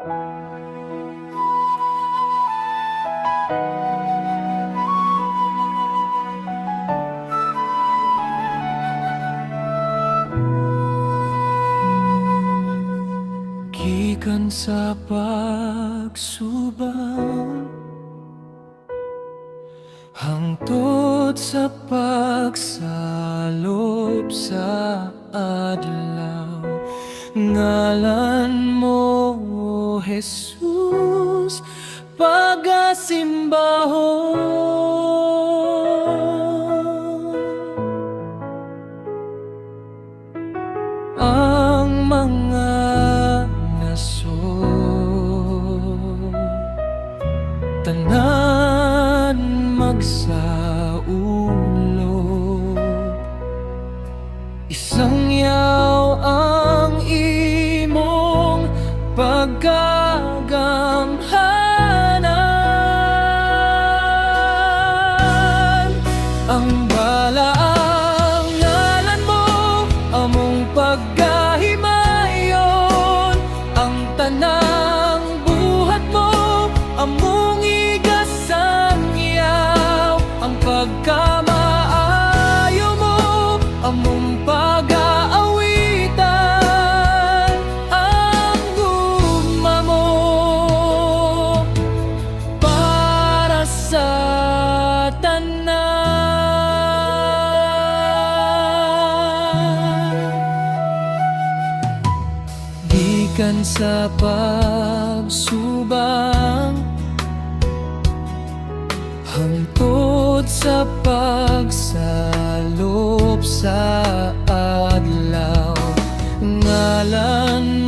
Gikan sa pagsubang hangtod sa pagsalop sa adlaw, ngalan mo, Jesus, pagasimbahon. Ang mga tanan magsaulog, isang yaw ang imong pagkagamhanan. Ang balaang ngalan mo, among pagkahimayon, ang tanang buhat mo, among igasangyaw. Ang pagkamaayo mo, among pag-aawitan. Ang gugma mo para sa tanan. Gikan sa pagsubang hangtod sa pagsalop sa adlaw, ngalan